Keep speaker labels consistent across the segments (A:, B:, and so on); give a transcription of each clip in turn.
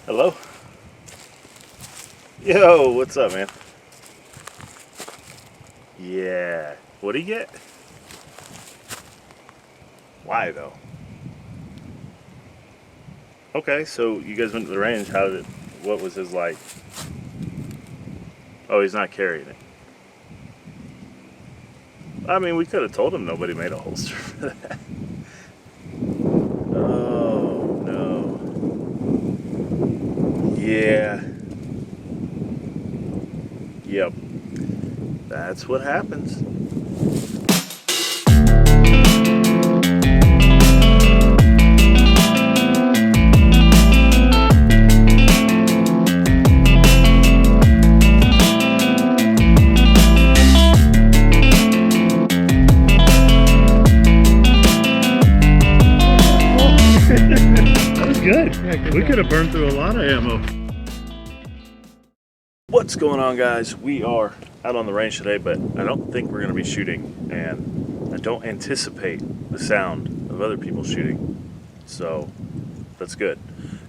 A: Hello? Yo, what's up, man? Yeah. What'd he get? Why, though? Okay, so you guys went to the range. What was his like? Oh, he's not carrying it. I mean, we could have told him nobody made a holster for that. Oh, no. Yeah. Yep. That's what happens. That was good.
B: Yeah, good
A: We
B: job.
A: could have burned through a lot of ammo. What's going on, guys? We are out on the range today, but I don't think we're going to be shooting, and I don't anticipate the sound of other people shooting, so that's good.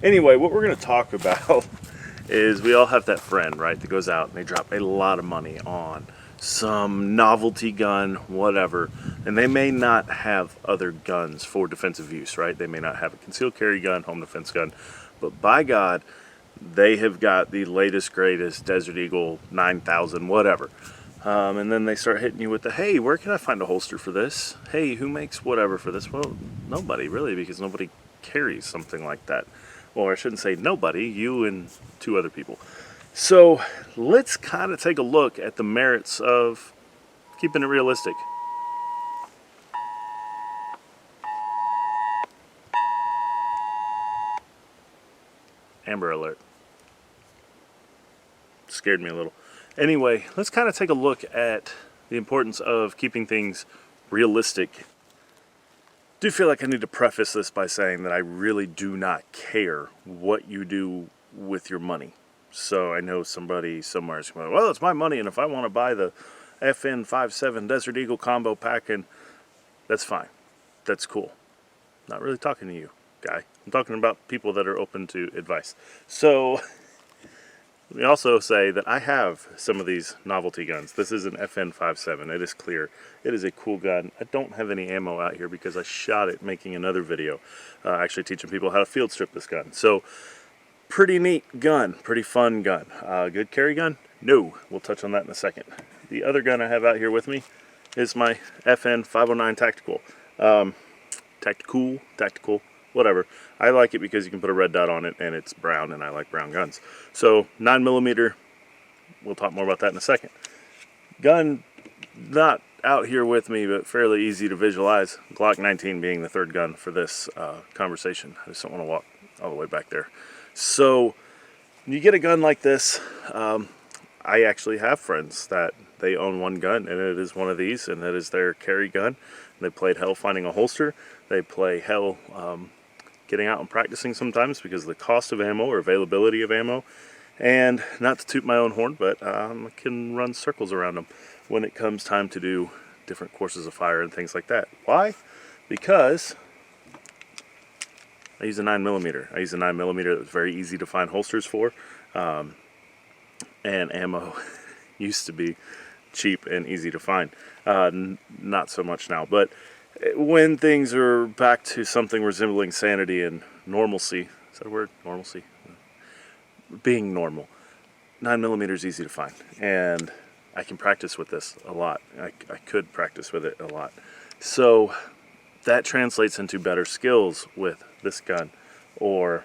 A: Anyway, what we're going to talk about is we all have that friend, right, that goes out and they drop a lot of money on some novelty gun, whatever, and they may not have other guns for defensive use, right? They may not have a concealed carry gun, home defense gun, but by God, they have got the latest, greatest Desert Eagle 9000, whatever. And then they start hitting you with the, hey, where can I find a holster for this? Hey, who makes whatever for this? Well, nobody really, because nobody carries something like that. Or I shouldn't say nobody, you and two other people. So let's kind of take a look at the merits of keeping it realistic. Amber alert. Scared me a little. Anyway, let's kind of take a look at the importance of keeping things realistic. I do feel like I need to preface this by saying that I really do not care what you do with your money. So I know somebody somewhere is going, well, it's my money, and if I want to buy the FN57 Desert Eagle combo pack, and that's fine. That's cool. Not really talking to you, guy. I'm talking about people that are open to advice. So let me also say that I have some of these novelty guns. This is an FN57. It is clear. It is a cool gun. I don't have any ammo out here because I shot it making another video, actually teaching people how to field strip this gun. So, pretty neat gun. Pretty fun gun. Good carry gun? No. We'll touch on that in a second. The other gun I have out here with me is my FN509 Tactical. Tactical, whatever. I like it because you can put a red dot on it and it's brown, and I like brown guns. So 9mm, we'll talk more about that in a second. Gun not out here with me, but fairly easy to visualize. Glock 19 being the third gun for this conversation. I just don't want to walk all the way back there. So you get a gun like this. I actually have friends that they own one gun, and it is one of these, and it is their carry gun. They played hell finding a holster. They play hell getting out and practicing sometimes because of the cost of ammo or availability of ammo. And not to toot my own horn, but I can run circles around them when it comes time to do different courses of fire and things like that. Why? Because I use a 9mm. I use a 9mm that was very easy to find holsters for. And ammo used to be cheap and easy to find. Not so much now, but when things are back to something resembling sanity and normalcy, is that a word? Normalcy? Being normal. 9mm is easy to find, and I can practice with this a lot. I could practice with it a lot. So that translates into better skills with this gun, or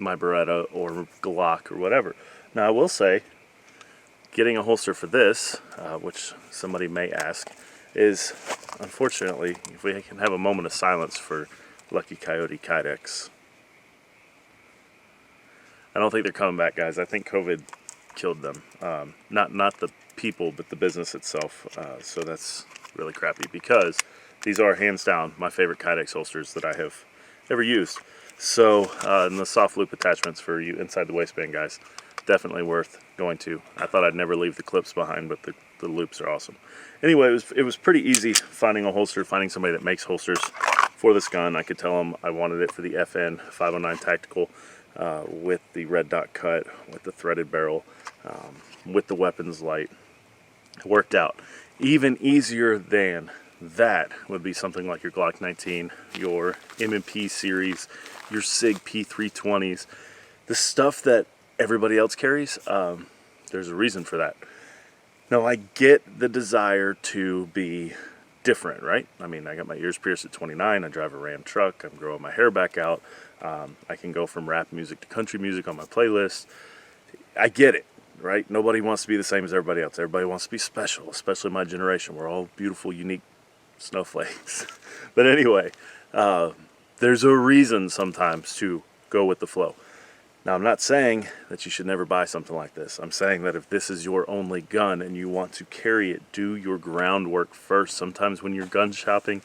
A: my Beretta, or Glock, or whatever. Now I will say, getting a holster for this, which somebody may ask, is, unfortunately, if we can have a moment of silence for Lucky Coyote Kydex. I don't think they're coming back, guys. I think COVID killed them. Not the people, but the business itself. So that's really crappy, because these are hands down my favorite Kydex holsters that I have ever used. So, and the soft loop attachments for you inside the waistband, guys, definitely worth going to. I thought I'd never leave the clips behind, but the The loops are awesome. Anyway, it was pretty easy finding a holster, finding somebody that makes holsters for this gun. I could tell them I wanted it for the FN 509 Tactical with the red dot cut, with the threaded barrel, with the weapons light. It worked out. Even easier than that would be something like your Glock 19, your M&P series, your SIG P320s, the stuff that everybody else carries. There's a reason for that. Now, I get the desire to be different, right? I mean, I got my ears pierced at 29. I drive a Ram truck. I'm growing my hair back out. I can go from rap music to country music on my playlist. I get it, right? Nobody wants to be the same as everybody else. Everybody wants to be special, especially my generation. We're all beautiful, unique snowflakes. But anyway, there's a reason sometimes to go with the flow. Now, I'm not saying that you should never buy something like this. I'm saying that if this is your only gun and you want to carry it, do your groundwork first. Sometimes when you're gun shopping,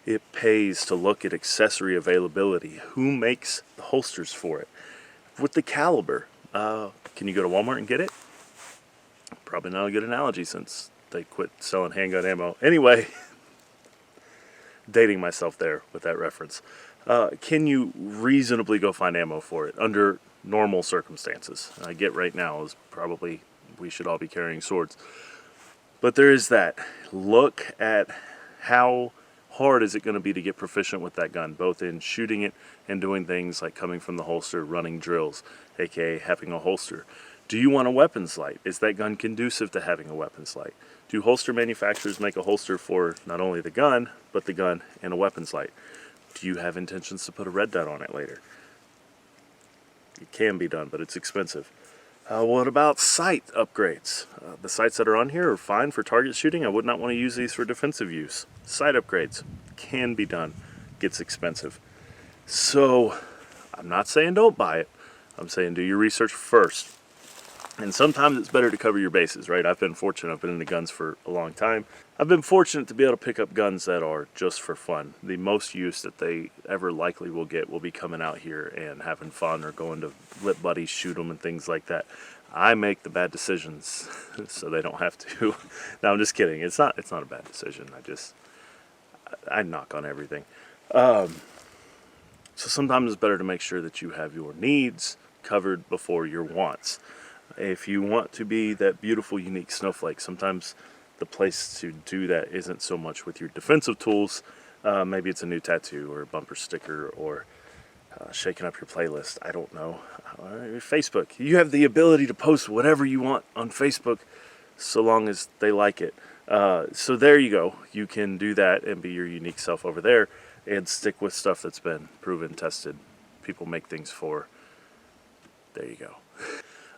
A: it pays to look at accessory availability. Who makes the holsters for it? With the caliber, can you go to Walmart and get it? Probably not a good analogy since they quit selling handgun ammo. Anyway, dating myself there with that reference. Can you reasonably go find ammo for it under normal circumstances? I get right now is probably we should all be carrying swords. But there is that. Look at how hard is it going to be to get proficient with that gun, both in shooting it and doing things like coming from the holster, running drills, aka having a holster. Do you want a weapons light? Is that gun conducive to having a weapons light? Do holster manufacturers make a holster for not only the gun, but the gun and a weapons light? Do you have intentions to put a red dot on it later? It can be done, but it's expensive. What about sight upgrades? The sights that are on here are fine for target shooting. I would not want to use these for defensive use. Sight upgrades can be done. Gets expensive. So, I'm not saying don't buy it. I'm saying do your research first. And sometimes it's better to cover your bases, right? I've been fortunate. I've been into guns for a long time. I've been fortunate to be able to pick up guns that are just for fun. The most use that they ever likely will get will be coming out here and having fun or going to let buddies shoot them and things like that. I make the bad decisions so they don't have to. No, I'm just kidding. It's not a bad decision. I knock on everything. So sometimes it's better to make sure that you have your needs covered before your wants. If you want to be that beautiful, unique snowflake, sometimes the place to do that isn't so much with your defensive tools. Maybe it's a new tattoo or a bumper sticker or shaking up your playlist. I don't know. Facebook. You have the ability to post whatever you want on Facebook so long as they like it. So there you go. You can do that and be your unique self over there and stick with stuff that's been proven, tested, people make things for. There you go.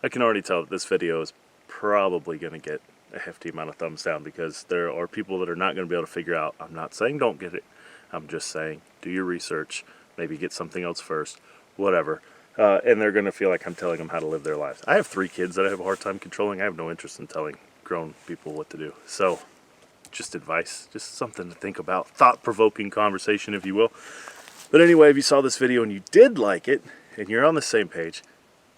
A: I can already tell that this video is probably going to get a hefty amount of thumbs down because there are people that are not going to be able to figure out. I'm not saying don't get it. I'm just saying do your research, maybe get something else first, whatever. And they're going to feel like I'm telling them how to live their lives. I have 3 kids that I have a hard time controlling. I have no interest in telling grown people what to do. So just advice, just something to think about, thought-provoking conversation, if you will. But anyway, if you saw this video and you did like it and you're on the same page,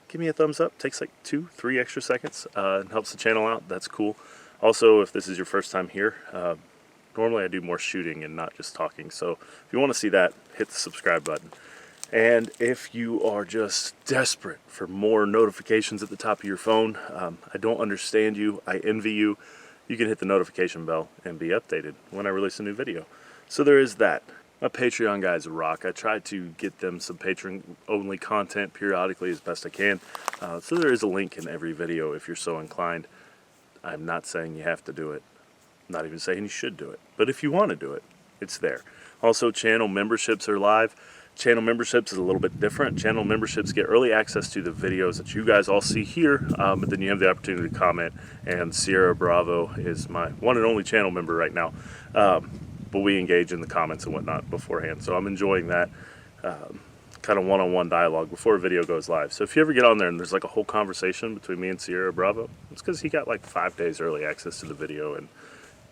A: give me a thumbs up. It takes like 2-3 extra seconds and helps the channel out. That's cool. Also, if this is your first time here, normally I do more shooting and not just talking. So if you want to see that, hit the subscribe button. And if you are just desperate for more notifications at the top of your phone, I don't understand you. I envy you. You can hit the notification bell and be updated when I release a new video. So there is that. My Patreon guys rock. I try to get them some Patreon-only content periodically as best I can. So there is a link in every video if you're so inclined. I'm not saying you have to do it. I'm not even saying you should do it. But if you want to do it, it's there. Also, channel memberships are live. Channel memberships is a little bit different. Channel memberships get early access to the videos that you guys all see here, but then you have the opportunity to comment, and Sierra Bravo is my one and only channel member right now. But we engage in the comments and whatnot beforehand, so I'm enjoying that kind of one-on-one dialogue before a video goes live. So if you ever get on there and there's like a whole conversation between me and Sierra Bravo, it's because he got like 5 days early access to the video and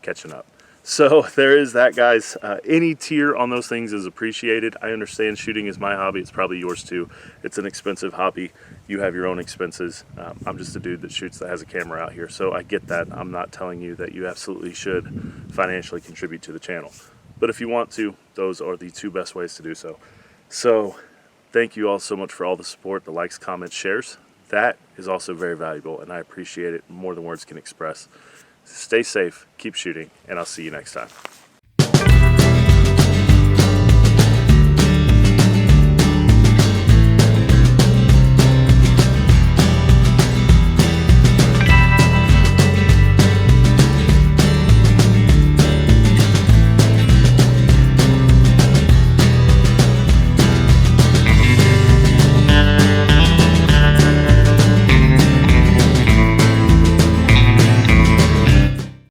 A: catching up. So there is that, guys. Any tier on those things is appreciated. I understand shooting is my hobby. It's probably yours too. It's an expensive hobby. You have your own expenses. I'm just a dude that shoots, that has a camera out here. So I get that. I'm not telling you that you absolutely should financially contribute to the channel. But if you want to, those are the two best ways to do so. So thank you all so much for all the support, the likes, comments, shares. That is also very valuable, and I appreciate it more than words can express. Stay safe, keep shooting, and I'll see you next time.